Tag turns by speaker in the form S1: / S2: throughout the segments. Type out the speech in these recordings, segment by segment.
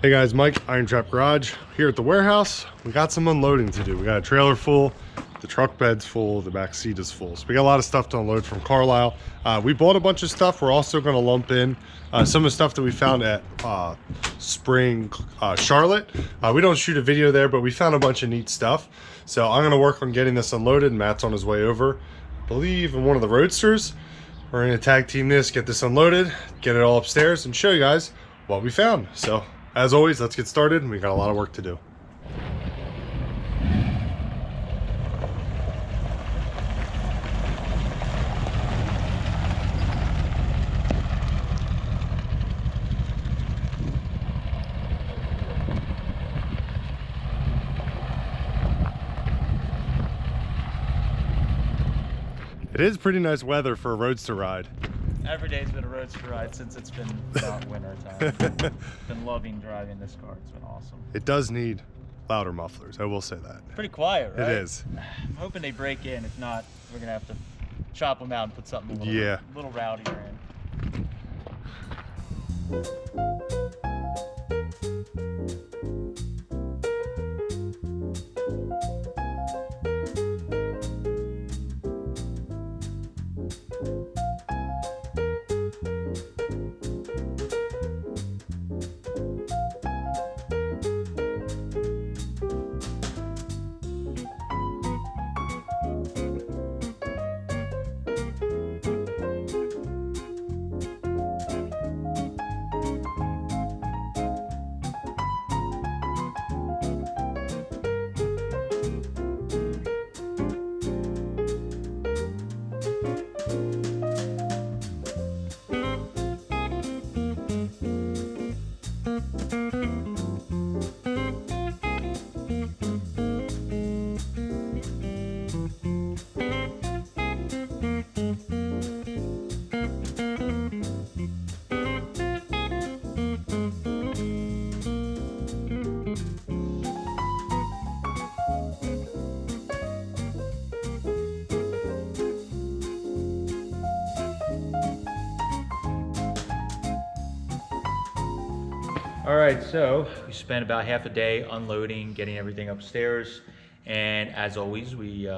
S1: Hey guys, Mike, IronTrap Garage here at the warehouse. We got some unloading to do. We got a trailer full, the truck bed's full, the back seat is full. So we got a lot of stuff to unload from Carlisle. We bought a bunch of stuff. We're also going to lump in some of the stuff that we found at Spring Charlotte. We don't shoot a video there, but we found a bunch of neat stuff. So I'm going to work on getting this unloaded. Matt's on his way over, I believe, in one of the Roadsters. We're going to tag team this, get this unloaded, get it all upstairs, and show you guys what we found. So as always, let's get started. We got a lot of work to do. It is pretty nice weather for a Roadster ride.
S2: Every day's been a Roadster ride since it's been about winter time. Been loving driving this car. It's been awesome.
S1: It does need louder mufflers, I will say that.
S2: Pretty quiet, right?
S1: It is.
S2: I'm hoping they break in. If not, we're gonna have to chop them out and put something a little rowdier in. All right, so we spent about half a day unloading, getting everything upstairs, and as always, we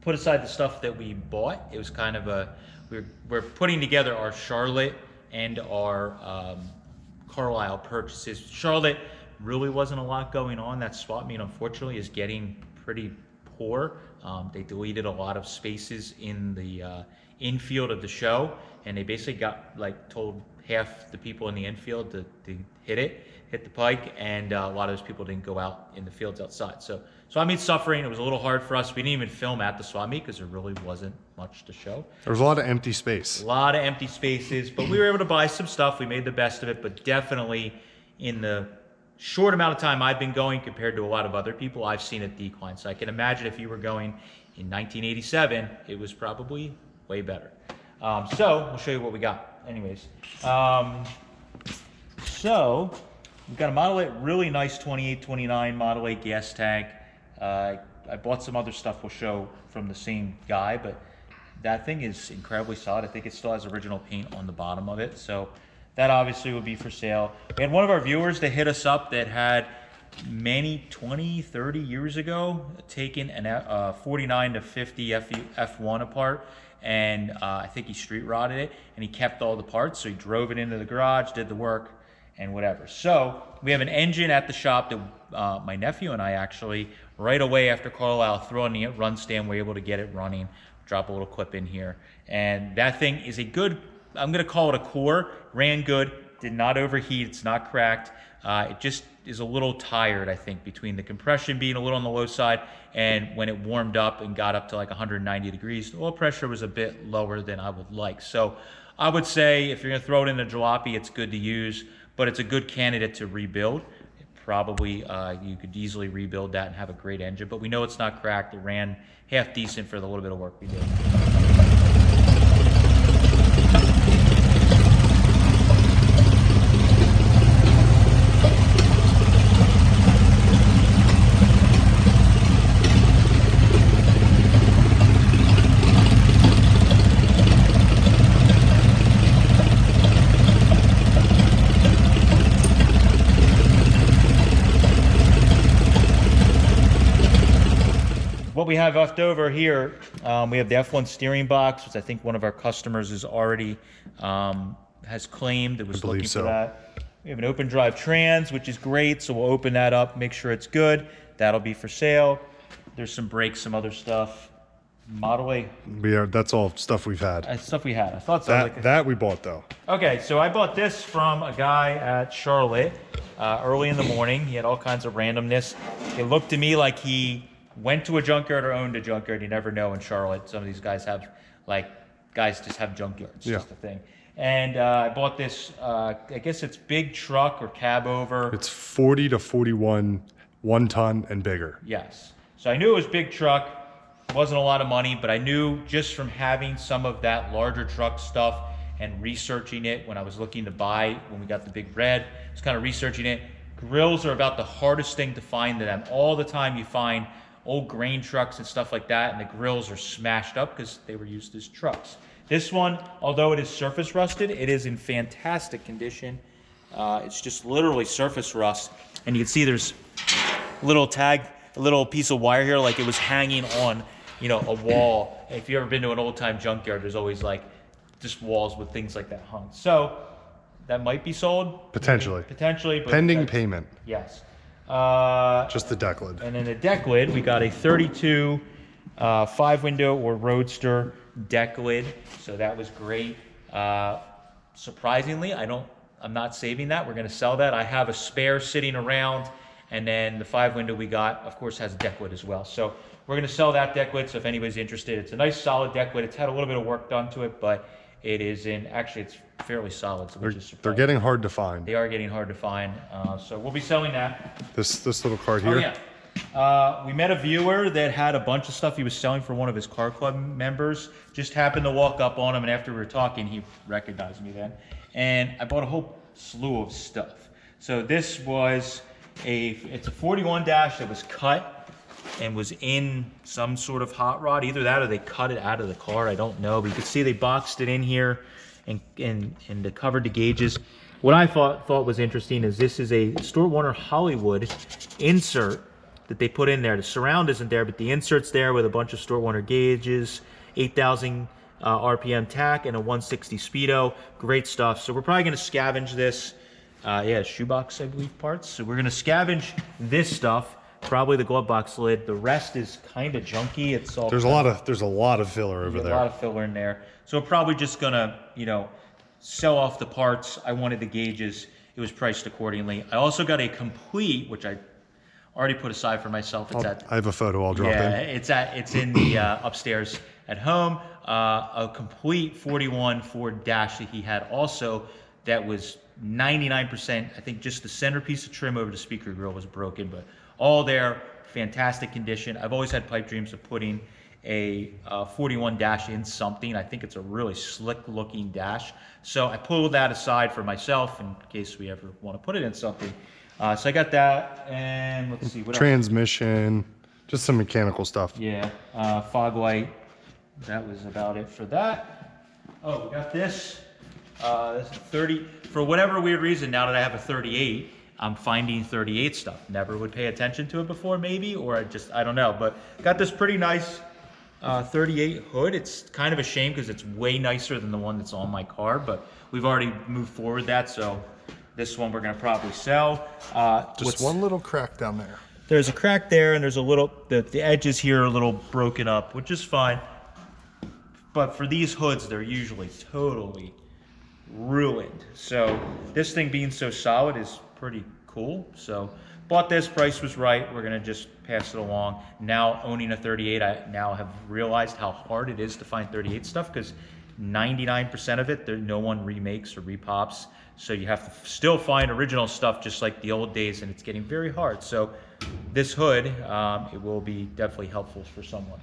S2: put aside the stuff that we bought. It was kind of we're putting together our Charlotte and our Carlisle purchases. Charlotte really wasn't a lot going on. That swap meet, unfortunately, is getting pretty poor. They deleted a lot of spaces in the infield of the show, and they basically got told half the people in the infield to hit the pike, and a lot of those people didn't go out in the fields outside. So swap meet suffering. It was a little hard for us. We didn't even film at the swap meet because there really wasn't much to show.
S1: There was a lot of empty space.
S2: A lot of empty spaces, but we were able to buy some stuff. We made the best of it, but definitely in the short amount of time I've been going compared to a lot of other people, I've seen it decline. So I can imagine if you were going in 1987, it was probably way better. So we'll show you what we got. Anyways, so we've got a Model 8, really nice 2829 Model 8 gas tank. I bought some other stuff we'll show from the same guy, but that thing is incredibly solid. I think it still has original paint on the bottom of it, so that obviously would be for sale. We had one of our viewers that hit us up that had many 20, 30 years ago taken a 49 to 50 F1 apart, and I think he street rotted it, and he kept all the parts, so he drove it into the garage, did the work, and whatever. So we have an engine at the shop that my nephew and I actually, right away after Carlisle, threw on the run stand, we're able to get it running, drop a little clip in here, and that thing is a good, I'm gonna call it a core, ran good, did not overheat, it's not cracked. It just is a little tired, I think, between the compression being a little on the low side and when it warmed up and got up to 190 degrees, the oil pressure was a bit lower than I would like. So I would say if you're gonna throw it in a jalopy, it's good to use, but it's a good candidate to rebuild. Probably you could easily rebuild that and have a great engine, but we know it's not cracked. It ran half decent for the little bit of work we did. what we have left over here, we have the F1 steering box, which I think one of our customers is already has claimed. It was looking for that. We have an open drive trans, which is great. So we'll open that up, make sure it's good. That'll be for sale. There's some brakes, some other stuff. Model A.
S1: That's all stuff we've had.
S2: Stuff we had. I thought so.
S1: That we bought though.
S2: Okay, so I bought this from a guy at Charlotte early in the morning. He had all kinds of randomness. It looked to me like he went to a junkyard or owned a junkyard. You never know in Charlotte. Some of these guys have, guys just have junkyards. Yeah. Just a thing. And I bought this, I guess it's big truck or cab over.
S1: It's 40 to 41, 1 ton and bigger.
S2: Yes. So I knew it was big truck. It wasn't a lot of money, but I knew just from having some of that larger truck stuff and researching it when I was looking to buy, when we got the big red, I was kind of researching it. Grills are about the hardest thing to find to them. All the time you find old grain trucks and stuff like that, and the grills are smashed up because they were used as trucks. This one, although it is surface rusted, it is in fantastic condition. It's just literally surface rust. And you can see there's a little tag, a little piece of wire here, like it was hanging on, a wall. If you've ever been to an old time junkyard, there's always just walls with things like that hung. So that might be sold.
S1: Potentially.
S2: Potentially. But
S1: pending payment.
S2: Yes.
S1: Just the deck lid.
S2: And in the deck lid, we got a 32 5-window or Roadster deck lid. So that was great. Surprisingly, I'm not saving that. We're going to sell that. I have a spare sitting around, and then the 5-window we got, of course, has a deck lid as well. So we're going to sell that deck lid. So if anybody's interested, it's a nice solid deck lid. It's had a little bit of work done to it, but it is actually it's fairly solid. So
S1: they're getting hard to find.
S2: They are getting hard to find. So we'll be selling that.
S1: This little card here.
S2: Oh, yeah. We met a viewer that had a bunch of stuff he was selling for one of his car club members. Just happened to walk up on him, and after we were talking, he recognized me then. And I bought a whole slew of stuff. So this was it's a 41 dash that was cut and was in some sort of hot rod. Either that or they cut it out of the car. I don't know, but you can see they boxed it in here and they covered the gauges. What I thought was interesting is this is a Stuart Warner Hollywood insert that they put in there. The surround isn't there, but the insert's there with a bunch of Stuart Warner gauges, 8,000 RPM tack, and a 160 speedo. Great stuff. So we're probably going to scavenge this. Shoebox, I believe, parts. So we're going to scavenge this stuff. Probably the glove box lid. The rest is kind of junky. It's all
S1: there's a lot of filler over there.
S2: A lot of filler in there. So we're probably just gonna, sell off the parts. I wanted the gauges. It was priced accordingly. I also got a complete, which I already put aside for myself. I
S1: have a photo I'll drop in.
S2: It's in the upstairs at home. A complete 41 Ford Dash that he had also that was 99%. I think just the centerpiece of trim over the speaker grill was broken, but all there, fantastic condition. I've always had pipe dreams of putting a 41 Dash in something. I think it's a really slick looking dash. So I pulled that aside for myself in case we ever want to put it in something. So I got that, and let's see what
S1: transmission, just some mechanical stuff.
S2: Yeah, fog light. That was about it for that. Oh, we got this. This is 30. For whatever weird reason, now that I have a 38, I'm finding 38 stuff. Never would pay attention to it before, maybe, or I don't know. But got this pretty nice 38 hood. It's kind of a shame because it's way nicer than the one that's on my car, but we've already moved forward that, so this one we're gonna probably sell.
S1: Just one little crack down there.
S2: There's a crack there, and there's a little, the edges here are a little broken up, which is fine. But for these hoods, they're usually totally ruined. So this thing being so solid is pretty cool. So bought this, price was right. We're gonna just pass it along. Now owning a 38, I now have realized how hard it is to find 38 stuff because 99% of it, no one remakes or repops. So you have to still find original stuff just like the old days, and it's getting very hard. So this hood, it will be definitely helpful for someone.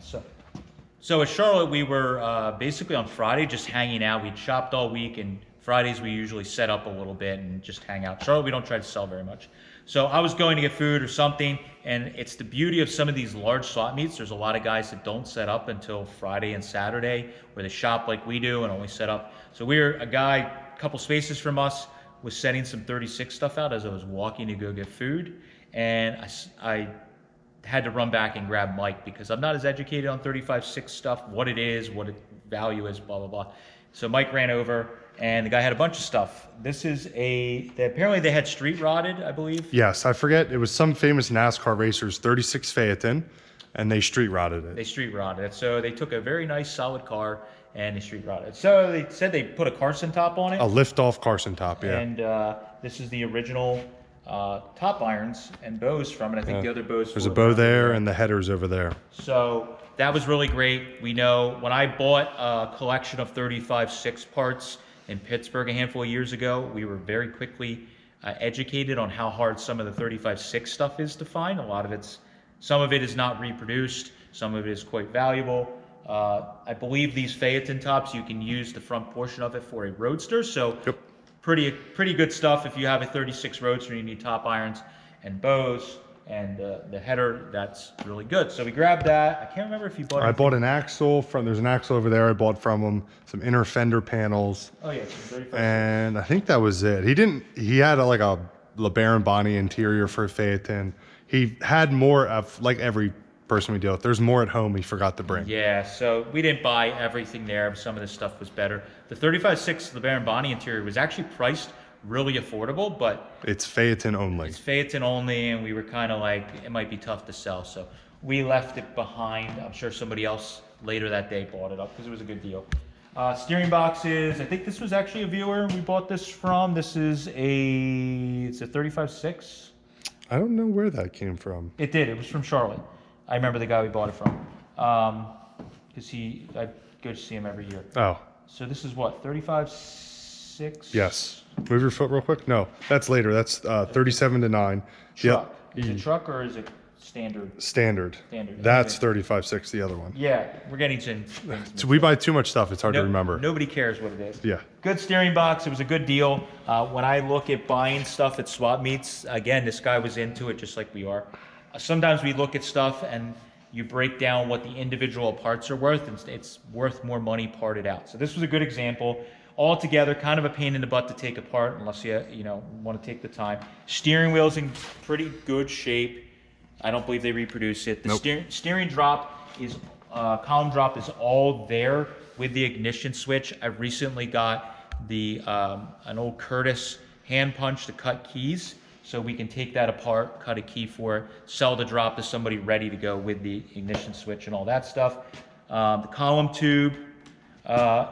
S2: So at Charlotte, we were basically on Friday just hanging out. We'd shopped all week, and Fridays we usually set up a little bit and just hang out. Charlotte, we don't try to sell very much. So I was going to get food or something, and it's the beauty of some of these large swap meets. There's a lot of guys that don't set up until Friday and Saturday, where they shop like we do and only set up. So a guy a couple spaces from us was setting some 36 stuff out as I was walking to go get food, and I had to run back and grab Mike because I'm not as educated on 35.6 stuff, what it is, what its value is, blah, blah, blah. So Mike ran over and the guy had a bunch of stuff. This is apparently they had street rotted, I believe.
S1: Yes, I forget. It was some famous NASCAR racer's 36 Phaeton, and they street rotted it.
S2: They street rotted it. So they took a very nice solid car and they street rotted it. So they said they put a Carson top on it.
S1: A lift-off Carson top, yeah.
S2: And this is the original top irons and bows from it. I think the other bows.
S1: There's a bow there and the headers over there.
S2: So that was really great. We know when I bought a collection of 35.6 parts in Pittsburgh a handful of years ago, we were very quickly educated on how hard some of the 35.6 stuff is to find. Some of it is not reproduced. Some of it is quite valuable. I believe these Phaeton tops, you can use the front portion of it for a Roadster. So
S1: Yep.
S2: pretty good stuff if you have a 36 Roadster and you need top irons and bows and the header. That's really good. So we grabbed that. I can't remember if you bought.
S1: I bought an axle there's an axle over there I bought from him, some inner fender panels.
S2: Oh yeah, some 35.
S1: And I think that was it. He had like a LeBaron Bonney interior for a Phaeton. He had more of, like every person we deal with, there's more at home he forgot to bring.
S2: Yeah, so we didn't buy everything there. Some of this stuff was better. The 35.6 LeBaron Bonney interior was actually priced really affordable, but
S1: It's Phaeton only.
S2: it's Phaeton only, and we were kind of like, it might be tough to sell. So we left it behind. I'm sure somebody else later that day bought it up because it was a good deal. Steering boxes. I think this was actually a viewer we bought this from. It's a 35.6.
S1: I don't know where that came from.
S2: It did. It was from Charlotte. I remember the guy we bought it from. Because I go to see him every year.
S1: Oh,
S2: So this is what, 35.6?
S1: yes. Move your foot real quick. No, that's later. That's 37 to 9.
S2: Truck. Is it truck or is it standard?
S1: Standard.
S2: Standard.
S1: That's
S2: Okay.
S1: 35.6, the other one.
S2: Yeah, we're getting to
S1: So we buy too much stuff. It's hard to remember.
S2: Nobody cares what it is.
S1: Yeah.
S2: Good steering box. It was a good deal. When I look at buying stuff at swap meets, again, this guy was into it just like we are. Sometimes we look at stuff and you break down what the individual parts are worth, and it's worth more money parted out. So this was a good example. Altogether, kind of a pain in the butt to take apart unless you want to take the time. Steering wheel's in pretty good shape. I don't believe they reproduce it. The
S1: Nope.
S2: steering drop is column drop is all there with the ignition switch. I recently got an old Curtis hand punch to cut keys, so we can take that apart, cut a key for it, sell the drop to somebody ready to go with the ignition switch and all that stuff. The column tube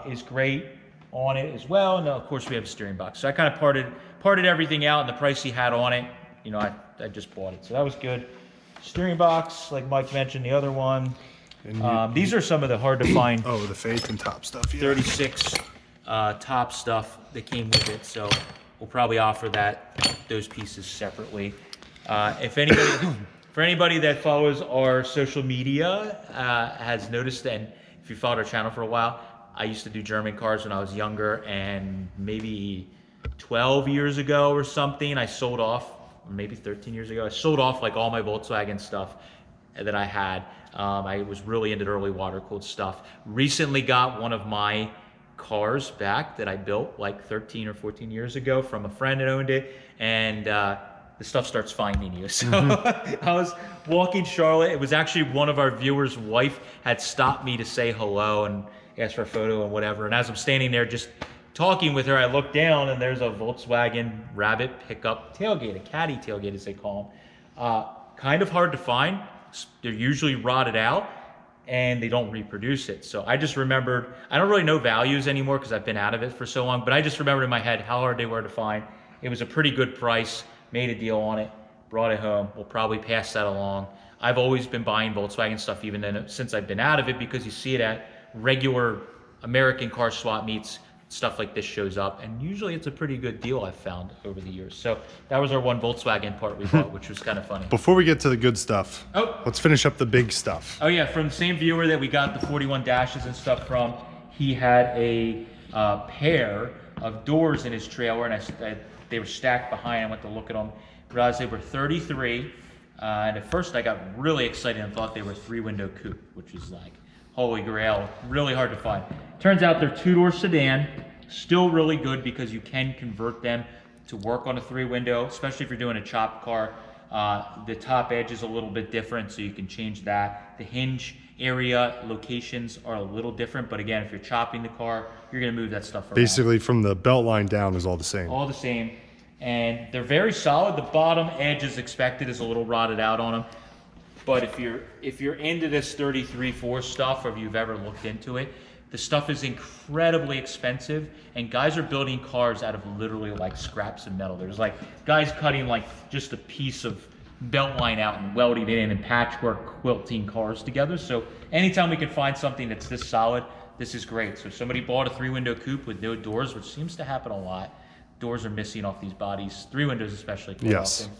S2: is great on it as well. And of course we have a steering box. So I kind of parted everything out, and the price he had on it, I just bought it. So that was good. Steering box, like Mike mentioned, the other one. These are some of the hard to find.
S1: Oh, the Phaeton top stuff. Yeah.
S2: 36 top stuff that came with it. So we'll probably offer those pieces separately. For anybody that follows our social media has noticed, and if you followed our channel for a while, I used to do German cars when I was younger, and maybe 12 years ago or something, I sold off, or maybe 13 years ago, I sold off like all my Volkswagen stuff that I had. I was really into early water-cooled stuff. Recently got one of my cars back that I built like 13 or 14 years ago from a friend that owned it, and the stuff starts finding you. So I was walking Charlotte. It was actually one of our viewers' wife had stopped me to say hello and ask for a photo and whatever. And as I'm standing there just talking with her, I look down and there's a Volkswagen Rabbit pickup tailgate, a caddy tailgate as they call them. Kind of hard to find. They're usually rotted out and they don't reproduce it. So I just remembered, I don't really know values anymore because I've been out of it for so long, but I just remembered in my head how hard they were to find. It was a pretty good price, made a deal on it, brought it home. We'll probably pass that along. I've always been buying Volkswagen stuff since I've been out of it, because you see it at regular American car swap meets, stuff like this shows up, and usually it's a pretty good deal I've found over the years. So that was our one Volkswagen part we bought, which was kind of funny.
S1: Before we get to the good stuff,
S2: Oh.
S1: let's finish up the big stuff.
S2: Oh yeah, from the same viewer that we got the 41 dashes and stuff from, he had a pair of doors in his trailer, and they were stacked behind. I went to look at them, realized they were 33, and at first I got really excited and thought they were 3-window coupe, which was like, holy grail, really hard to find. Turns out they're 2-door sedan, still really good because you can convert them to work on a 3-window, especially if you're doing a chop car. The top edge is a little bit different, so you can change that. The hinge area locations are a little different, but again, if you're chopping the car, you're gonna move that stuff around.
S1: Basically from the belt line down is all the same.
S2: All the same. And they're very solid. The bottom edge is expected is a little rotted out on them. But if you're into this 33-4 stuff, or if you've ever looked into it, the stuff is incredibly expensive, and guys are building cars out of literally like scraps of metal. There's like guys cutting like just a piece of belt line out and welding it in and patchwork quilting cars together. So anytime we can find something that's this solid, this is great. So if somebody bought a 3-window coupe with no doors, which seems to happen a lot. Doors are missing off these bodies, 3 windows especially.
S1: Yes.
S2: Often.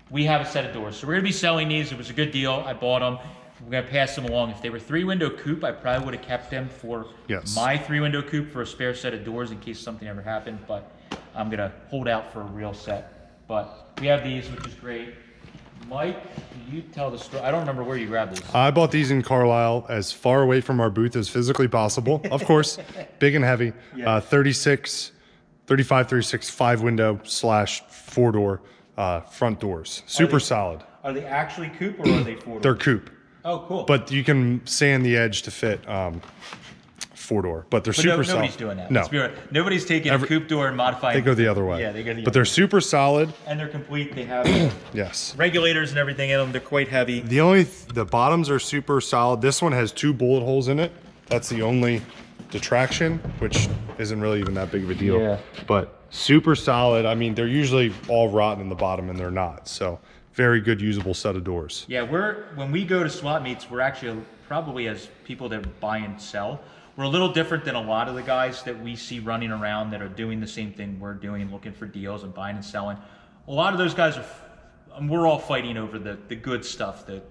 S2: We have a set of doors. So we're gonna be selling these. It was a good deal. I bought them. We're gonna pass them along. If they were 3-window coupe, I probably would have kept them for my 3-window coupe for a spare set of doors in case something ever happened, but I'm gonna hold out for a real set. But we have these, which is great. Mike, can you tell the story? I don't remember where you grabbed these.
S1: I bought these in Carlisle, as far away from our booth as physically possible. Of course, big and heavy.
S2: Yeah.
S1: 35, 36, 5-window / 4-door front doors. Super solid.
S2: Are they actually coupe or are they 4-door?
S1: They're coupe.
S2: Oh, cool.
S1: But you can sand the edge to fit 4-door. But they're super solid.
S2: Nobody's doing that.
S1: No.
S2: Nobody's taking a coupe door and modifying
S1: They go the other way.
S2: Yeah, they go the other way.
S1: But they're super solid.
S2: And they're complete. They have
S1: Yes.
S2: regulators and everything in them. They're quite heavy.
S1: The bottoms are super solid. This one has 2 bullet holes in it. That's the only detraction, which isn't really even that big of a deal.
S2: Yeah.
S1: But super solid. I mean, they're usually all rotten in the bottom, and they're not. So very good usable set of doors.
S2: Yeah, when we go to swap meets, we're actually probably, as people that buy and sell, we're a little different than a lot of the guys that we see running around that are doing the same thing we're doing, looking for deals and buying and selling. A lot of those guys we're all fighting over the good stuff, the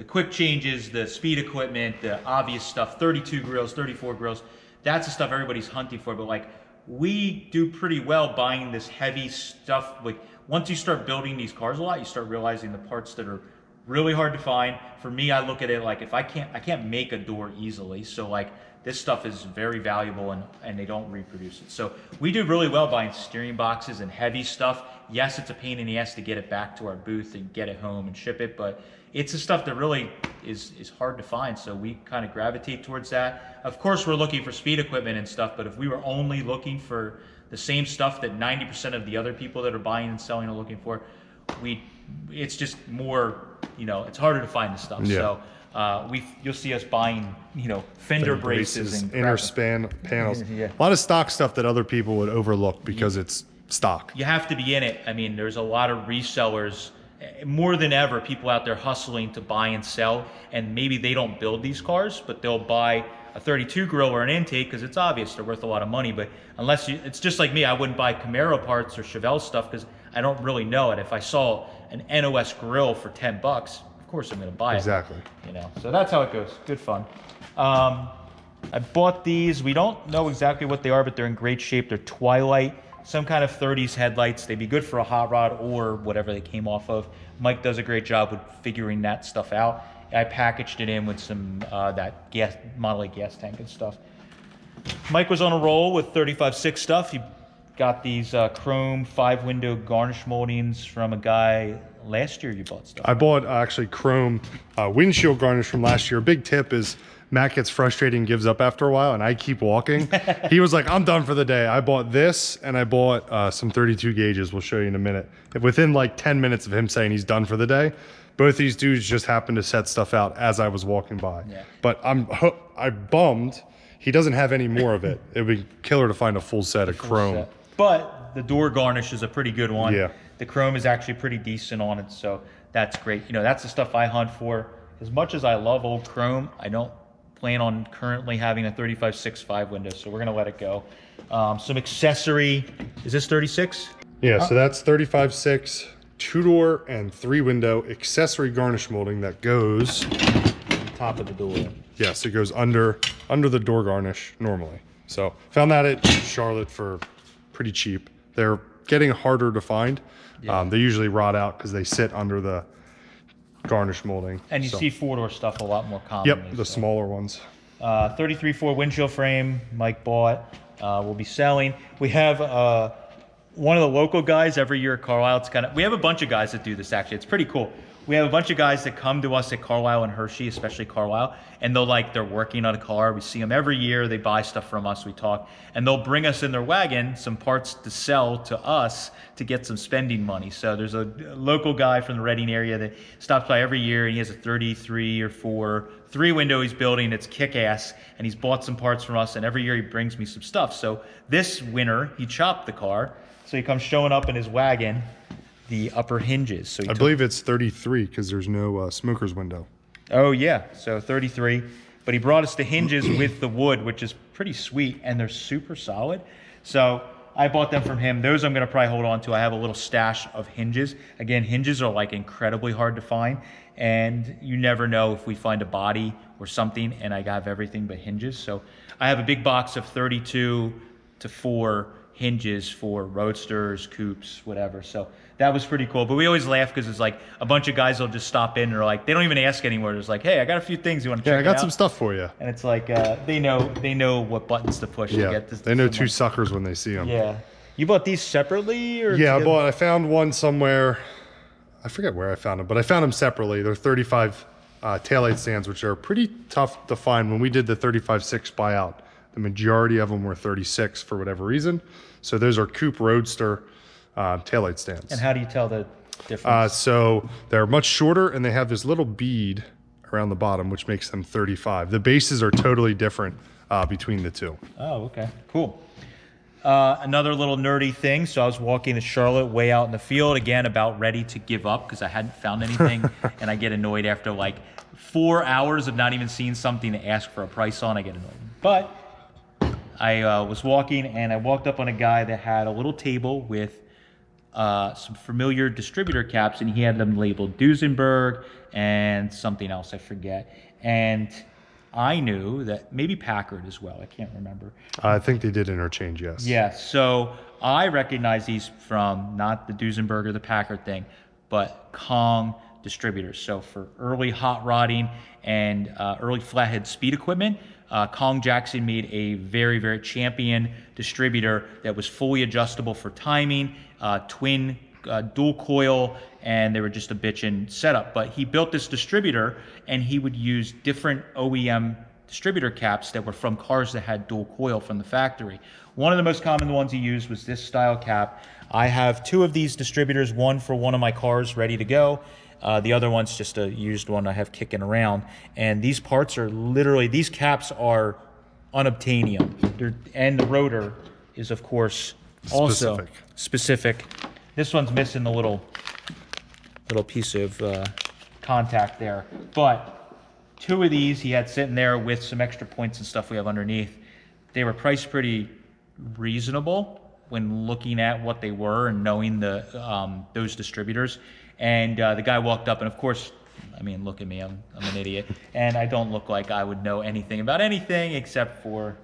S2: quick changes, the speed equipment, the obvious stuff, 32 grills, 34 grills. That's the stuff everybody's hunting for. But like, we do pretty well buying this heavy stuff. Like, once you start building these cars a lot, you start realizing the parts that are really hard to find. For me, I look at it like, if I can't make a door easily. So like, this stuff is very valuable, and they don't reproduce it. So we do really well buying steering boxes and heavy stuff. Yes, it's a pain in the ass to get it back to our booth and get it home and ship it, but it's the stuff that really is hard to find. So we kind of gravitate towards that. Of course, we're looking for speed equipment and stuff, but if we were only looking for the same stuff that 90% of the other people that are buying and selling are looking for, it's just more, it's harder to find the stuff.
S1: Yeah.
S2: So you'll see us buying, fender braces and
S1: inner span panels.
S2: Yeah.
S1: A lot of stock stuff that other people would overlook because it's stock.
S2: You have to be in it. I mean, there's a lot of resellers, more than ever, people out there hustling to buy and sell, and maybe they don't build these cars, but they'll buy a 32 grill or an intake because it's obvious they're worth a lot of money. But it's just like me, I wouldn't buy Camaro parts or Chevelle stuff because I don't really know it. If I saw an NOS grill for 10 bucks, of course I'm going to buy it.
S1: Exactly.
S2: So that's how it goes. Good fun. I bought these. We don't know exactly what they are, but they're in great shape. They're Twilight, some kind of 30s headlights. They'd be good for a hot rod or whatever they came off of. Mike does a great job with figuring that stuff out. I packaged it in with some that Model 8 gas tank and stuff. Mike was on a roll with 35.6 stuff. He got these chrome 5-window garnish moldings from a guy last year. You bought stuff.
S1: I bought actually chrome windshield garnish from last year. Big tip is Matt gets frustrated and gives up after a while, and I keep walking. He was like, I'm done for the day. I bought this, and I bought some 32 gauges. We'll show you in a minute. Within like 10 minutes of him saying he's done for the day, both these dudes just happened to set stuff out as I was walking by. Yeah. But I'm bummed he doesn't have any more of it. It would be killer to find a full set of chrome.
S2: But the door garnish is a pretty good one.
S1: Yeah.
S2: The chrome is actually pretty decent on it, so that's great. That's the stuff I hunt for. As much as I love old chrome, I don't plan on currently having a 35.6 5-window, so we're gonna let it go. Some accessory, is this 36?
S1: Yeah, so that's 35.6, 2-door and 3-window accessory garnish molding that goes
S2: on top of the door.
S1: Yes, it goes under the door garnish normally. So found that at Charlotte for pretty cheap. They're getting harder to find. Yeah. They usually rot out because they sit under the garnish molding.
S2: And you see 4-door stuff a lot more commonly.
S1: Yep, the smaller ones.
S2: 33.4 windshield frame Mike bought. We'll be selling. We have one of the local guys every year at Carlisle. It's kind of, we have a bunch of guys that do this actually. It's pretty cool. We have a bunch of guys that come to us at Carlisle and Hershey, especially Carlisle, and they're working on a car. We see them every year. They buy stuff from us. We talk, and they'll bring us in their wagon some parts to sell to us to get some spending money. So there's a local guy from the Reading area that stops by every year, and he has a 33 or 4 3-window he's building. It's kick-ass, and he's bought some parts from us, and every year he brings me some stuff. So this winter, he chopped the car, so he comes showing up in his wagon, the upper hinges. So
S1: I believe it's 33 because there's no smoker's window.
S2: Oh yeah, so 33. But he brought us the hinges with the wood, which is pretty sweet, and they're super solid. So I bought them from him. Those I'm gonna probably hold on to. I have a little stash of hinges. Again, hinges are like incredibly hard to find, and you never know if we find a body or something, and I have everything but hinges. So I have a big box of 32 to 4 hinges for roadsters, coupes, whatever. So that was pretty cool. But we always laugh because it's like a bunch of guys will just stop in and they're like, they don't even ask anymore. It's like, hey, I got a few things you want to check out?
S1: Yeah, I got some stuff for you.
S2: And it's like, they know what buttons to push to get this.
S1: They know two suckers when they see them.
S2: Yeah. You bought these separately? Or
S1: yeah, I found one somewhere. I forget where I found them, but I found them separately. They're 35 taillight stands, which are pretty tough to find. When we did the 35.6 buyout, the majority of them were 36 for whatever reason. So those are coupe roadster taillight stands.
S2: And how do you tell the difference?
S1: So they're much shorter, and they have this little bead around the bottom, which makes them 35. The bases are totally different between the two.
S2: Oh, okay, cool. Another little nerdy thing. So I was walking to Charlotte way out in the field, again, about ready to give up because I hadn't found anything. And I get annoyed after like 4 hours of not even seeing something to ask for a price on. I get annoyed. But I was walking, and I walked up on a guy that had a little table with some familiar distributor caps, and he had them labeled Duesenberg and something else, I forget. And I knew that maybe Packard as well. I can't remember.
S1: I think they did interchange, yes.
S2: Yeah, so I recognize these from not the Duesenberg or the Packard thing, but Kong distributors. So for early hot rodding and early flathead speed equipment, Kong Jackson made a very, very champion distributor that was fully adjustable for timing, twin dual coil, and they were just a bitchin' setup. But he built this distributor, and he would use different OEM distributor caps that were from cars that had dual coil from the factory. One of the most common ones he used was this style cap. I have 2 of these distributors, one for one of my cars ready to go. The other one's just a used one I have kicking around. And these parts are literally, these caps are unobtainium. And the rotor is, of course, also specific. This one's missing the little piece of contact there. But 2 of these he had sitting there with some extra points and stuff we have underneath. They were priced pretty reasonable when looking at what they were and knowing those distributors. And the guy walked up, and of course, I mean, look at me, I'm an idiot. And I don't look like I would know anything about anything except for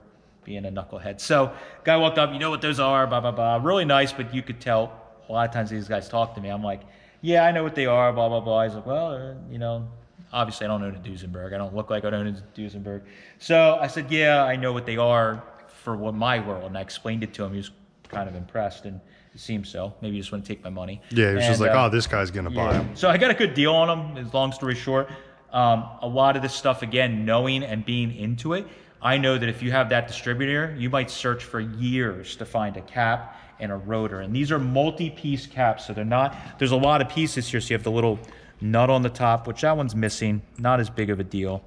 S2: being a knucklehead. So guy walked up, you know what those are, blah, blah, blah. Really nice, but you could tell a lot of times these guys talk to me. I'm like, yeah, I know what they are, blah, blah, blah. He's like, well, you know, obviously I don't own a Duesenberg. I don't look like I own a Duesenberg. So I said, yeah, I know what they are for what my world. And I explained it to him. He was kind of impressed, and it seems so. Maybe he just want to take my money.
S1: Yeah, he was just like, oh, this guy's going to buy them.
S2: So I got a good deal on them, long story short. A lot of this stuff, again, knowing and being into it, I know that if you have that distributor, you might search for years to find a cap and a rotor. And these are multi-piece caps, so they're not, there's a lot of pieces here. So you have the little nut on the top, which that one's missing, not as big of a deal.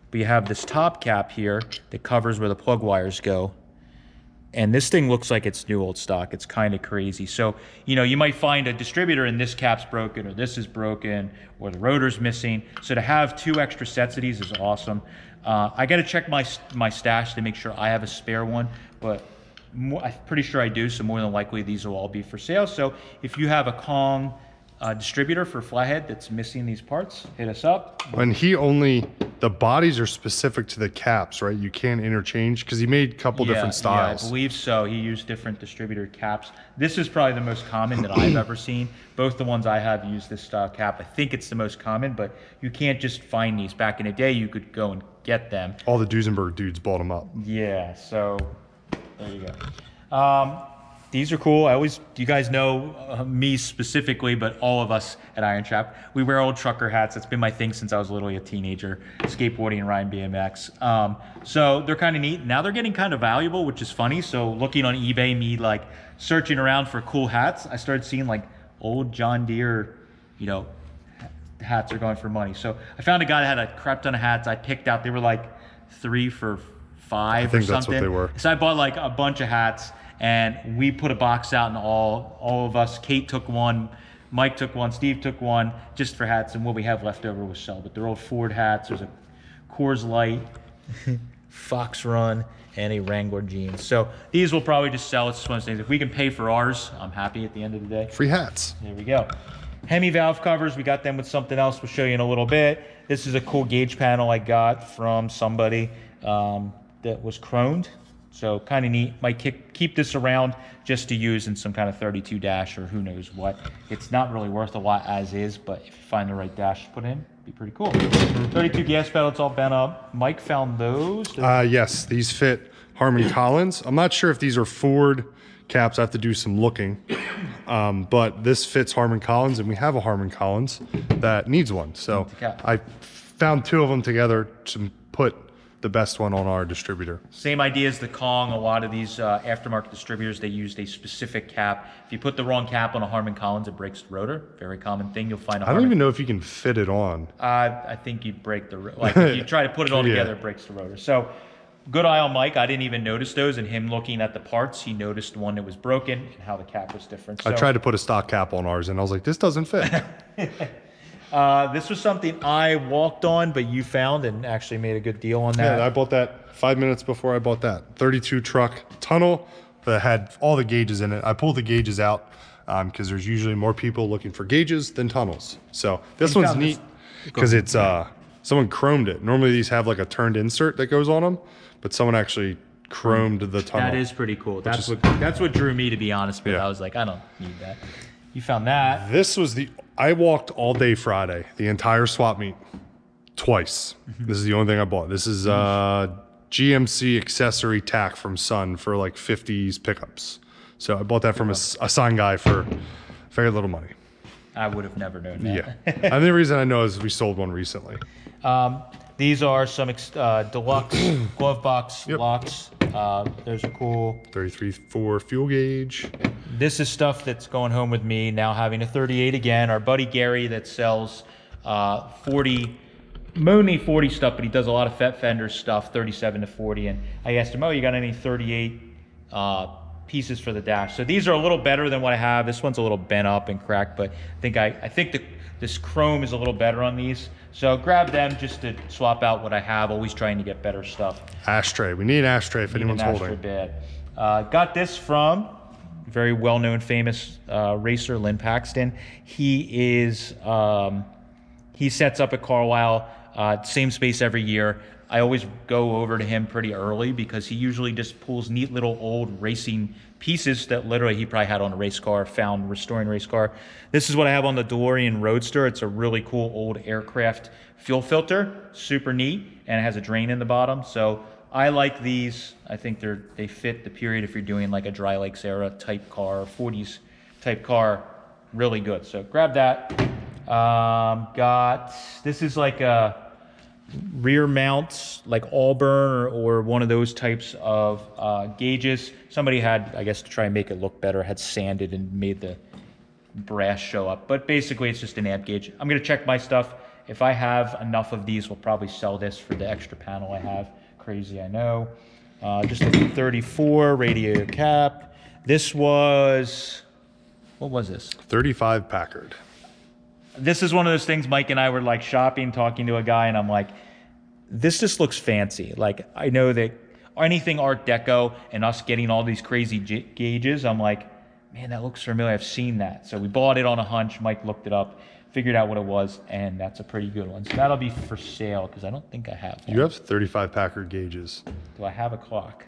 S2: But you have this top cap here that covers where the plug wires go. And this thing looks like it's new old stock. It's kind of crazy. So, you know, you might find a distributor and this cap's broken, or this is broken, or the rotor's missing. So to have 2 extra sets of these is awesome. I got to check my stash to make sure I have a spare one, but I'm pretty sure I do. So more than likely these will all be for sale. So if you have a Kong distributor for flathead that's missing these parts, hit us up.
S1: And the bodies are specific to the caps, right? You can't interchange because he made a couple different styles.
S2: Yeah, I believe so. He used different distributor caps. This is probably the most common that I've ever seen. Both the ones I have use this style cap. I think it's the most common, but you can't just find these. Back in the day, you could go and get them.
S1: All the Duesenberg dudes bought them up.
S2: Yeah, so there you go. These are cool. You guys know me specifically, but all of us at IronTrap, we wear old trucker hats. That's been my thing since I was literally a teenager, skateboarding and riding BMX. So they're kind of neat. Now they're getting kind of valuable, which is funny. So looking on eBay, me like searching around for cool hats, I started seeing like old John Deere, you know, hats are going for money. So I found a guy that had a crap ton of hats. I picked out, they were like 3 for $5
S1: I think
S2: or something.
S1: that's what they were.
S2: So I bought like a bunch of hats. And we put a box out, and all of us, Kate took one, Mike took one, Steve took one, just for hats, and what we have left over was sell. But they're old Ford hats. There's a Coors Light, Fox Run, and a Wrangler jeans. So these will probably just sell. It's just one of those things. If we can pay for ours, I'm happy at the end of the day.
S1: Free hats.
S2: There we go. Hemi valve covers, we got them with something else. We'll show you in a little bit. This is a cool gauge panel I got from somebody that was chromed. So kind of neat. Might keep this around just to use in some kind of 32 dash or who knows what. It's not really worth a lot as is, but if you find the right dash to put in, it'd be pretty cool. 32 gas pedal, it's all bent up. Mike found those.
S1: Yes, these fit Harman Collins. I'm not sure if these are Ford caps. I have to do some looking. But this fits Harman Collins, and we have a Harman Collins that needs one. So I found 2 of them together to put the best one on our distributor.
S2: Same idea as the Kong. A lot of these aftermarket distributors, they used a specific cap. If you put the wrong cap on a Harman Collins, it breaks the rotor. Very common thing. You'll find
S1: I don't even know if you can fit it on.
S2: I think you'd break the, like if you try to put it all together, it breaks the rotor. So good eye on Mike. I didn't even notice those, and him looking at the parts, he noticed one that was broken and how the cap was different. So,
S1: I tried to put a stock cap on ours, and I was like, this doesn't fit.
S2: This was something I walked on, but you found and actually made a good deal on that.
S1: Yeah, I bought that 5 minutes before I bought that. 32 truck tunnel that had all the gauges in it. I pulled the gauges out because there's usually more people looking for gauges than tunnels. So this one's neat because it's someone chromed it. Normally these have like a turned insert that goes on them, but someone actually chromed the tunnel.
S2: That is pretty cool. That's what drew me, to be honest. But I was like, I don't need that. You found that.
S1: This was I walked all day Friday, the entire swap meet, twice. This is the only thing I bought. This is GMC accessory tack from Sun for like 50s pickups. So I bought that from a sign guy for very little money.
S2: I would have never known that.
S1: Yeah. And the reason I know is we sold one recently.
S2: These are some deluxe glove box locks. Those are cool.
S1: 33.4 fuel gauge.
S2: This is stuff that's going home with me now, having a 38 again. Our buddy Gary that sells 40, mainly 40 stuff, but he does a lot of fender stuff, 37 to 40. And I asked him, oh, you got any 38 pieces for the dash? So these are a little better than what I have. This one's a little bent up and cracked, but I think this chrome is a little better on these. So grab them just to swap out what I have, always trying to get better stuff.
S1: Ashtray. We need an ashtray if anyone's holding.
S2: Bad. Got this from very well-known, famous racer, Lynn Paxton. He sets up at Carlisle, same space every year. I always go over to him pretty early because he usually just pulls neat little old racing pieces that literally he probably had on a race car, found restoring race car. This is what I have on the DeLorean Roadster. It's a really cool old aircraft fuel filter, super neat, and it has a drain in the bottom. So I like these. I think they fit the period if you're doing like a Dry Lakes era type car, 40s type car, really good. So grab that. This is like a rear mounts, like Auburn or one of those types of gauges. Somebody had, I guess, to try and make it look better, had sanded and made the brass show up. But basically, it's just an amp gauge. I'm going to check my stuff. If I have enough of these, we'll probably sell this for the extra panel I have. Crazy, I know. Just a 34 radiator cap. This was, what was this?
S1: 35 Packard.
S2: This is one of those things, Mike and I were like shopping, talking to a guy, and I'm like, this just looks fancy. Like, I know that anything Art Deco and us getting all these crazy gauges, I'm like, man, that looks familiar. I've seen that. So we bought it on a hunch. Mike looked it up, figured out what it was, and that's a pretty good one. So that'll be for sale because I don't think I have one.
S1: You have 35 Packard gauges.
S2: Do I have a clock?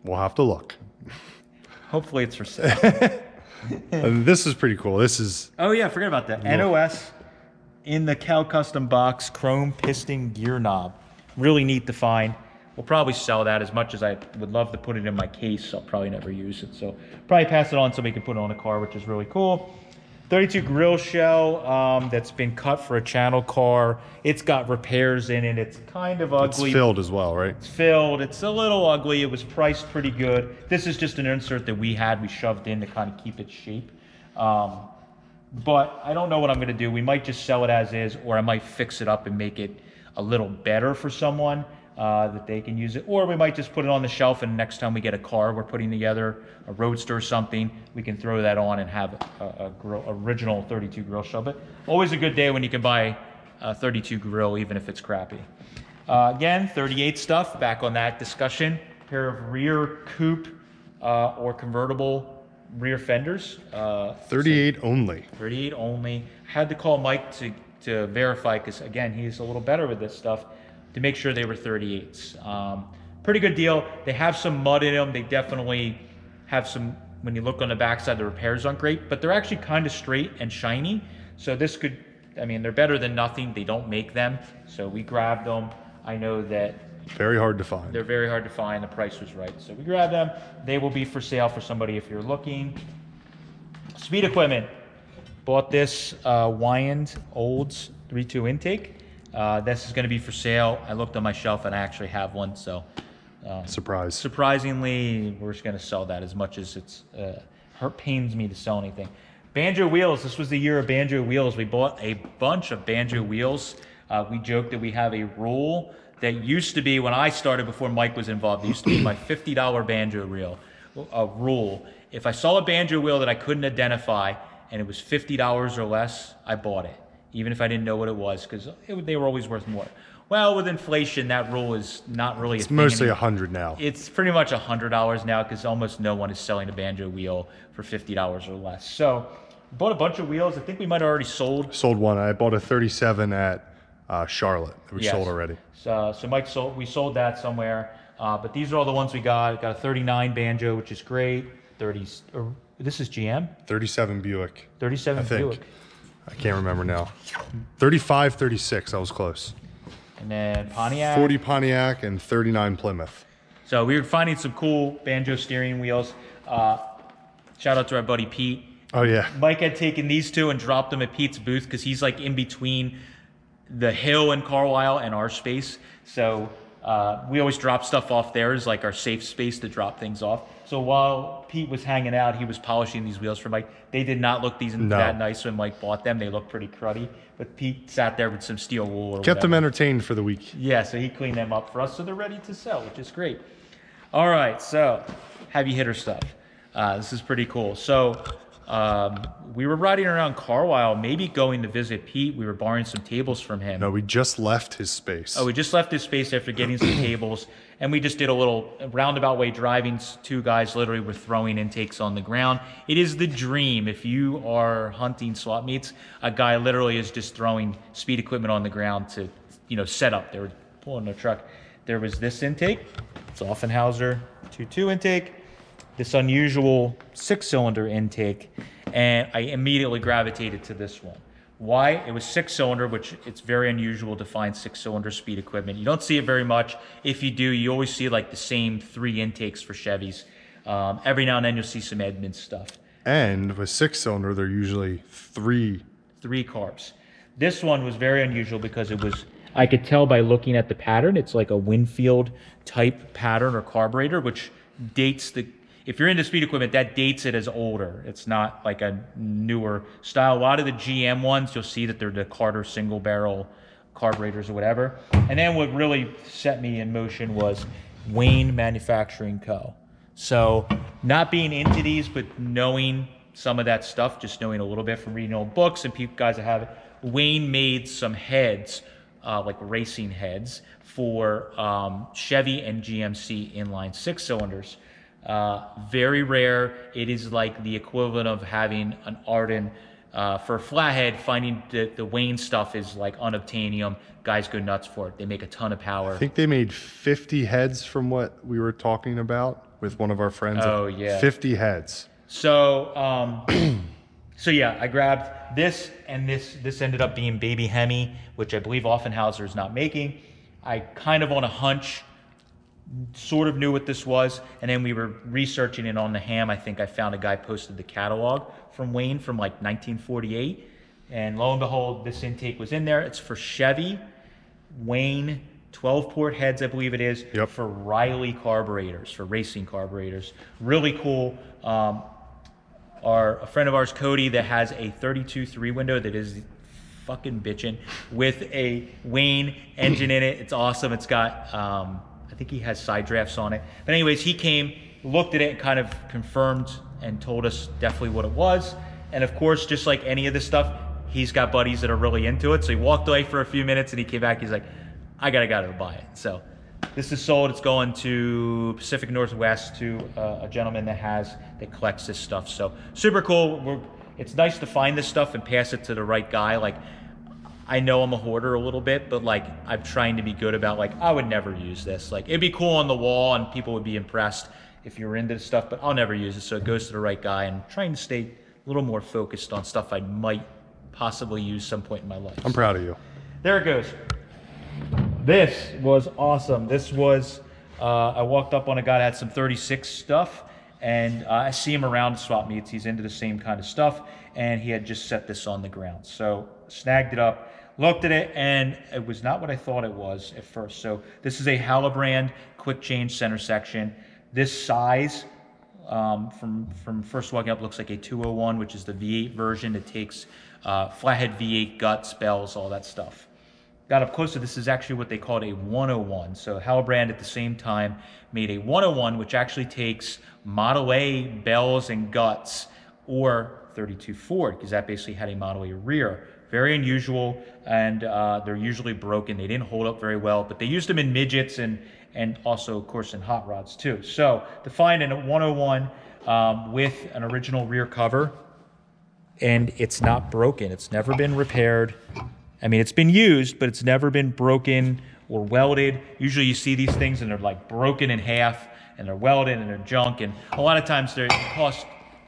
S1: We'll have to look.
S2: Hopefully it's for sale.
S1: And this is pretty cool. This is...
S2: Oh yeah, forget about that. NOS in the Cal Custom box, chrome piston gear knob. Really neat to find. We'll probably sell that. As much as I would love to put it in my case, I'll probably never use it. So probably pass it on so somebody can put it on a car, which is really cool. 32 grill shell that's been cut for a channel car. It's got repairs in it. It's kind of ugly.
S1: It's filled as well, right?
S2: It's filled. It's a little ugly. It was priced pretty good. This is just an insert that we shoved in to kind of keep its shape. But I don't know what I'm going to do. We might just sell it as is, or I might fix it up and make it a little better for someone that they can use it. Or we might just put it on the shelf, and next time we get a car we're putting together, a Roadster or something, we can throw that on and have a original 32 grill shell. But always a good day when you can buy a 32 grill, even if it's crappy. Again, 38 stuff, back on that discussion. Pair of rear coupe or convertible rear fenders.
S1: 38 only.
S2: 38 only. Had to call Mike to verify, because again, he's a little better with this stuff, to make sure they were 38s. Pretty good deal. They have some mud in them. They definitely have some, when you look on the backside, the repairs aren't great, but they're actually kind of straight and shiny. So this could, I mean, they're better than nothing. They don't make them. So we grabbed them. I know that
S1: very hard to find.
S2: They're very hard to find. The price was right. So we grabbed them. They will be for sale for somebody if you're looking. Speed equipment. Bought this Wyand Olds 3.2 intake. This is going to be for sale. I looked on my shelf and I actually have one. So
S1: surprise.
S2: Surprisingly, we're just going to sell that, as much as it's pains me to sell anything. Banjo wheels. This was the year of Banjo wheels. We bought a bunch of Banjo wheels. We joke that we have a rule that used to be, when I started, before Mike was involved, it used to be my $50 Banjo rule. If I saw a Banjo wheel that I couldn't identify and it was $50 or less, I bought it, even if I didn't know what it was, because they were always worth more. Well, with inflation, that rule is not really a thing.
S1: It's mostly $100 now.
S2: It's pretty much $100 now, because almost no one is selling a Banjo wheel for $50 or less. So bought a bunch of wheels. I think we might have already sold.
S1: Sold one. I bought a 37 at Charlotte that we sold already.
S2: So Mike sold. We sold that somewhere. But these are all the ones we got. Got a 39 Banjo, which is great. 30s. This is GM.
S1: 37 Buick.
S2: 37 Buick.
S1: I can't remember now. 35, 36. I was close.
S2: And then Pontiac.
S1: 40 Pontiac and 39 Plymouth.
S2: So we were finding some cool Banjo steering wheels. Shout out to our buddy Pete.
S1: Oh yeah.
S2: Mike had taken these two and dropped them at Pete's booth, because he's like in between the hill in Carlisle and our space. So we always drop stuff off there as like our safe space to drop things off. So while Pete was hanging out, he was polishing these wheels for Mike. They did not look that nice when Mike bought them. They looked pretty cruddy. But Pete sat there with some steel wool or
S1: Kept them entertained for the week.
S2: Yeah, so he cleaned them up for us, so they're ready to sell, which is great. All right, so heavy hitter stuff. This is pretty cool. So we were riding around Carlisle, maybe going to visit Pete. We were borrowing some tables from him.
S1: No, we just left his space.
S2: Oh, we just left his space after getting some tables, and we just did a little roundabout way driving. Two guys literally were throwing intakes on the ground. It is the dream. If you are hunting swap meets, a guy literally is just throwing speed equipment on the ground to, set up. They were pulling a truck. There was this intake. It's Offenhauser 2.2 intake. This unusual 6-cylinder intake, and I immediately gravitated to this one. Why? It was 6-cylinder, which it's very unusual to find 6-cylinder speed equipment. You don't see it very much. If you do, you always see like the same 3 intakes for Chevys. Every now and then you'll see some Edmunds stuff.
S1: And with 6-cylinder, they're usually 3
S2: carbs. This one was very unusual because it was, I could tell by looking at the pattern, it's like a Winfield type pattern or carburetor, which dates the, if you're into speed equipment, that dates it as older. It's not like a newer style. A lot of the GM ones, you'll see that they're the Carter single barrel carburetors or whatever. And then what really set me in motion was Wayne Manufacturing Co. So not being into these, but knowing some of that stuff, just knowing a little bit from reading old books and people, guys that have it, Wayne made some heads, like racing heads, for Chevy and GMC inline 6-cylinders. Very rare. It is like the equivalent of having an Arden. For a flathead, finding the Wayne stuff is like Unobtainium. Guys go nuts for it. They make a ton of power.
S1: I think they made 50 heads from what we were talking about with one of our friends.
S2: Oh, yeah.
S1: 50 heads.
S2: So, so yeah, I grabbed this, and this ended up being Baby Hemi, which I believe Offenhauser is not making. I kind of on a hunch sort of knew what this was, and then we were researching it on the ham. I think I found a guy posted the catalog from Wayne from like 1948, and lo and behold, this intake was in there. It's for Chevy, Wayne, 12-port heads, I believe it is,
S1: Yep.
S2: for Riley carburetors, for racing carburetors. Really cool. A friend of ours, Cody, that has a 32 3-window that is fucking bitchin' with a Wayne engine in it. It's awesome. It's got, I think he has side drafts on it. But anyways, he came, looked at it, and kind of confirmed and told us definitely what it was. And of course, just like any of this stuff, he's got buddies that are really into it. So he walked away for a few minutes and he came back. He's like, I got a guy to buy it. So this is sold. It's going to Pacific Northwest to a gentleman that collects this stuff. So super cool. It's nice to find this stuff and pass it to the right guy. Like, I know I'm a hoarder a little bit, but like I'm trying to be good about like, I would never use this. Like, it'd be cool on the wall and people would be impressed if you're into this stuff, but I'll never use it. So it goes to the right guy, and trying to stay a little more focused on stuff I might possibly use some point in my life.
S1: I'm proud of you.
S2: There it goes. This was awesome. This was, I walked up on a guy that had some 36 stuff, and I see him around swap meets. He's into the same kind of stuff, and he had just set this on the ground. So snagged it up, looked at it, and it was not what I thought it was at first. So this is a Halabrand quick change center section. This size, from first walking up, looks like a 201, which is the V8 version. It takes flathead V8 guts, bells, all that stuff. Got up closer, this is actually what they called a 101. So Halabrand at the same time made a 101, which actually takes Model A bells and guts, or 32 Ford, because that basically had a Model A rear. Very unusual, and they're usually broken. They didn't hold up very well, but they used them in midgets and also, of course, in hot rods too. So to find a 101 with an original rear cover, and it's not broken, it's never been repaired. I mean, it's been used, but it's never been broken or welded. Usually you see these things and they're like broken in half, and they're welded and they're junk, and a lot of times it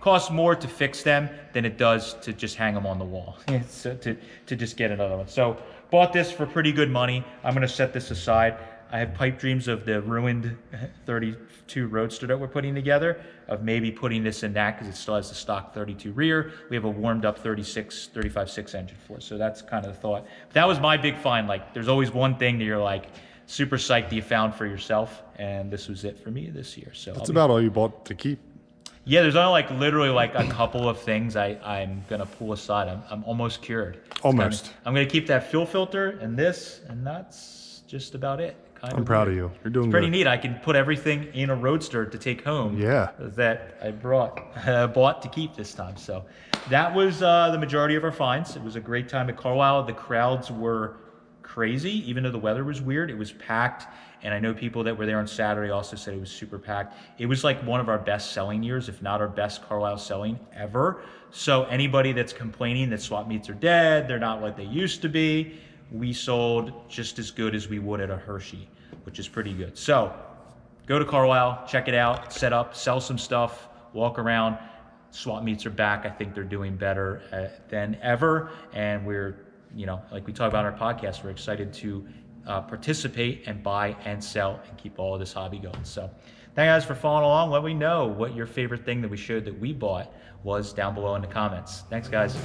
S2: costs more to fix them than it does to just hang them on the wall. So to just get another one. So bought this for pretty good money. I'm gonna set this aside. I have pipe dreams of the ruined 32 Roadster that we're putting together, of maybe putting this in that, because it still has the stock 32 rear. We have a warmed up 35.6 engine for it. So that's kind of the thought. But that was my big find. Like, there's always one thing that you're like super psyched that you found for yourself, and this was it for me this year. So
S1: That's about all you bought to keep.
S2: Yeah, there's only like literally like a couple of things I'm gonna pull aside. I'm almost cured.
S1: Almost.
S2: I'm gonna keep that fuel filter and this, and that's just about it.
S1: I'm proud of you. You're doing
S2: pretty
S1: good.
S2: neat. I can put everything in a Roadster to take home.
S1: Yeah.
S2: That I bought to keep this time. So that was the majority of our finds. It was a great time at Carlisle. The crowds were crazy, even though the weather was weird. It was packed, and I know people that were there on Saturday also said it was super packed. It was like one of our best selling years, if not our best Carlisle selling ever. So anybody that's complaining that swap meets are dead, they're not what they used to be, we sold just as good as we would at a Hershey, which is pretty good. So go to Carlisle, check it out, set up, sell some stuff, walk around. Swap meets are back. I think they're doing better than ever, and we're, like we talk about on our podcast, we're excited to participate and buy and sell and keep all of this hobby going. So thank you guys for following along. Let me know what your favorite thing that we showed that we bought was down below in the comments. Thanks, guys.